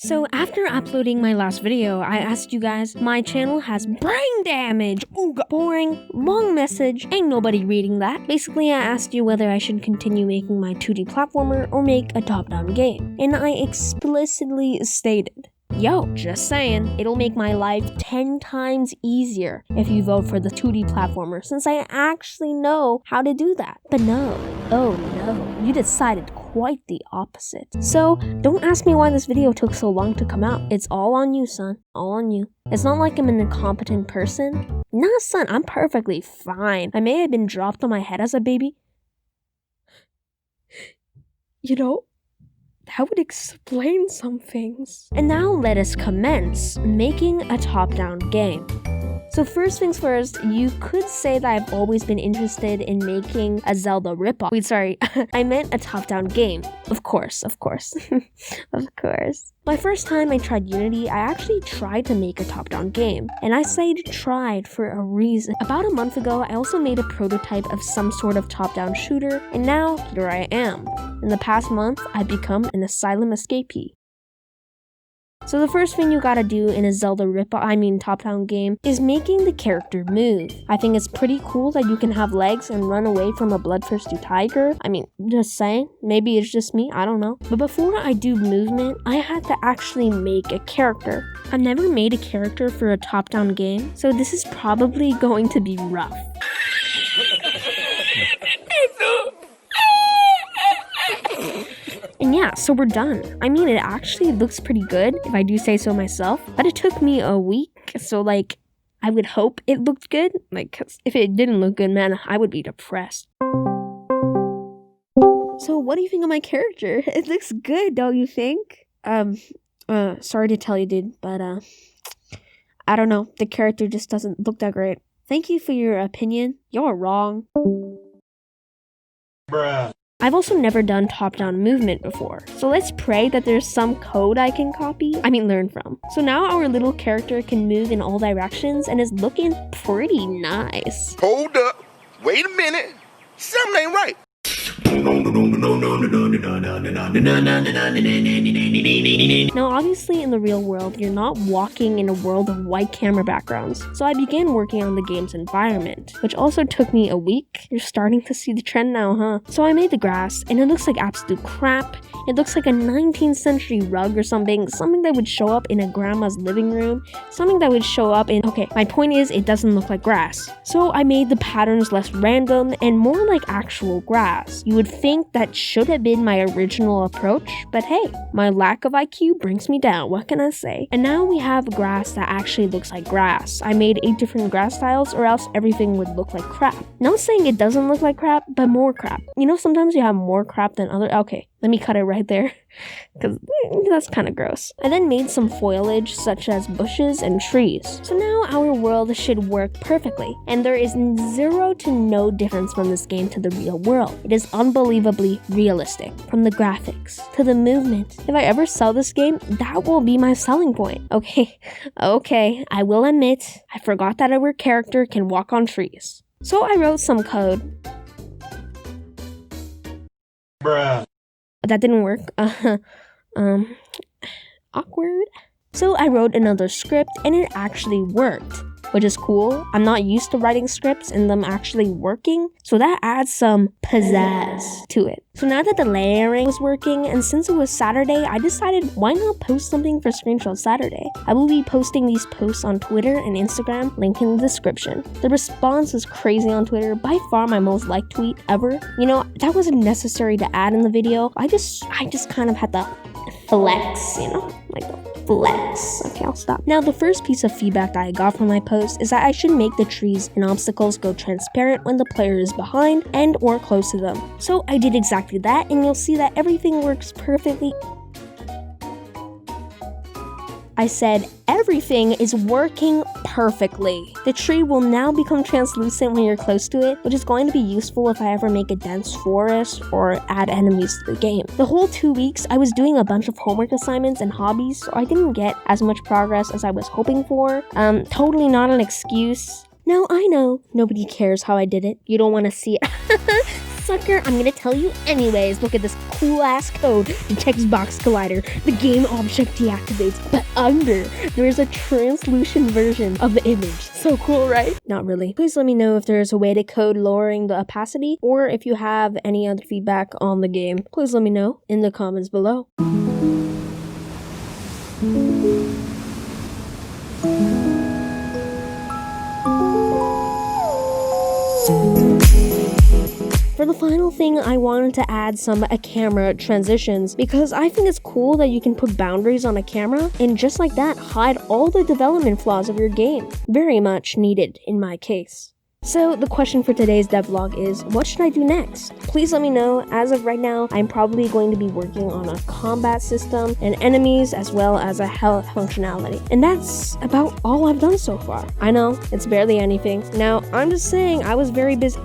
So after uploading my last video, I asked you guys, my channel has brain damage. Ooh, boring, long message, ain't nobody reading that. Basically, I asked you whether I should continue making my 2D platformer or make a top-down game. And I explicitly stated, yo, just saying, it'll make my life 10 times easier if you vote for the 2D platformer, since I actually know how to do that. But no, oh no, you decided quite the opposite. So, don't ask me why this video took so long to come out. It's all on you, son. All on you. It's not like I'm an incompetent person. Nah, son, I'm perfectly fine. I may have been dropped on my head as a baby. You know, that would explain some things. And now let us commence making a top-down game. So first things first, you could say that I've always been interested in making a Zelda ripoff. Wait, sorry, I meant a top-down game. Of course. Of course. My first time I tried Unity, I actually tried to make a top-down game. And I say tried for a reason. About a month ago, I also made a prototype of some sort of top-down shooter, and now here I am. In the past month, I've become an asylum escapee. So the first thing you gotta do in a Zelda top-down game is making the character move. I think it's pretty cool that you can have legs and run away from a bloodthirsty tiger. I mean, just saying, maybe it's just me, I don't know. But before I do movement, I had to actually make a character. I've never made a character for a top-down game, so this is probably going to be rough. And yeah, so we're done. I mean, it actually looks pretty good, if I do say so myself. But it took me a week, so like, I would hope it looked good. Like, 'cause if it didn't look good, man, I would be depressed. So what do you think of my character? It looks good, don't you think? Sorry to tell you, dude, but I don't know. The character just doesn't look that great. Thank you for your opinion. You're wrong. Bruh. I've also never done top-down movement before, so let's pray that there's some code I can learn from. So now our little character can move in all directions and is looking pretty nice. Hold up, wait a minute, something ain't right. Now obviously in the real world, you're not walking in a world of white camera backgrounds, so I began working on the game's environment, which also took me a week. You're starting to see the trend now, huh? So I made the grass, and it looks like absolute crap. It looks like a 19th century rug or something that would show up in a grandma's living room, something that would show up in... Okay, my point is, it doesn't look like grass. So I made the patterns less random and more like actual grass. You would think that should have been my original approach, but hey, my lack of IQ brings me down, what can I say? And now we have grass that actually looks like grass. I made 8 different grass styles or else everything would look like crap. Not saying it doesn't look like crap, but more crap. You know, sometimes you have more crap than other... Okay, let me cut it right there, because that's kind of gross. I then made some foliage, such as bushes and trees. So now our world should work perfectly, and there is zero to no difference from this game to the real world. It is unbelievably realistic, from the graphics to the movement. If I ever sell this game, that will be my selling point. Okay, I will admit, I forgot that our character can walk on trees. So I wrote some code. Bruh. That didn't work. Awkward. So I wrote another script and it actually worked, which is cool. I'm not used to writing scripts and them actually working, so that adds some pizzazz to it. So now that the layering was working, and since it was Saturday, I decided why not post something for Screenshot Saturday. I will be posting these posts on Twitter and Instagram, link in the description. The response was crazy on Twitter, by far my most liked tweet ever. You know, that wasn't necessary to add in the video. I just kind of had to flex, you know, like flex. Okay, I'll stop. Now, the first piece of feedback that I got from my post is that I should make the trees and obstacles go transparent when the player is behind and or close to them. So I did exactly that, and you'll see that everything works perfectly. I said everything is working perfectly. The tree will now become translucent when you're close to it, which is going to be useful if I ever make a dense forest or add enemies to the game. The whole 2 weeks, I was doing a bunch of homework assignments and hobbies, so I didn't get as much progress as I was hoping for. Totally not an excuse. Now, I know nobody cares how I did it. You don't want to see it. sucker, I'm gonna tell you anyways. Look at this cool ass code. The text box collider. The game object deactivates, but under there's a translucent version of the image. So cool, right? Not really. Please let me know if there's a way to code lowering the opacity, or if you have any other feedback on the game. Please let me know in the comments below. For the final thing, I wanted to add some camera transitions because I think it's cool that you can put boundaries on a camera and just like that hide all the development flaws of your game. Very much needed in my case. So the question for today's devlog is, what should I do next? Please let me know. As of right now, I'm probably going to be working on a combat system and enemies as well as a health functionality. And that's about all I've done so far. I know, it's barely anything. Now, I'm just saying I was very busy.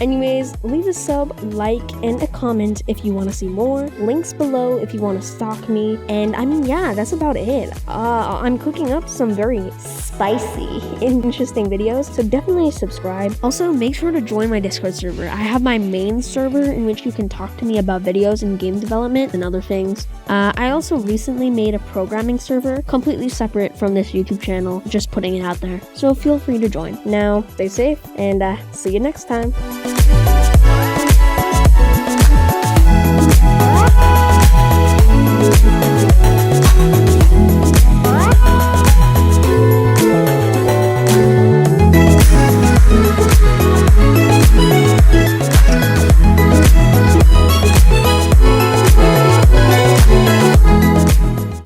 Anyways, leave a sub, like, and a comment if you want to see more. Links below if you want to stalk me. And I mean, yeah, that's about it. I'm cooking up some very spicy, interesting videos, so definitely subscribe. Also, make sure to join my Discord server. I have my main server in which you can talk to me about videos and game development and other things. I also recently made a programming server completely separate from this YouTube channel, just putting it out there. So feel free to join. Now, stay safe and see you next time.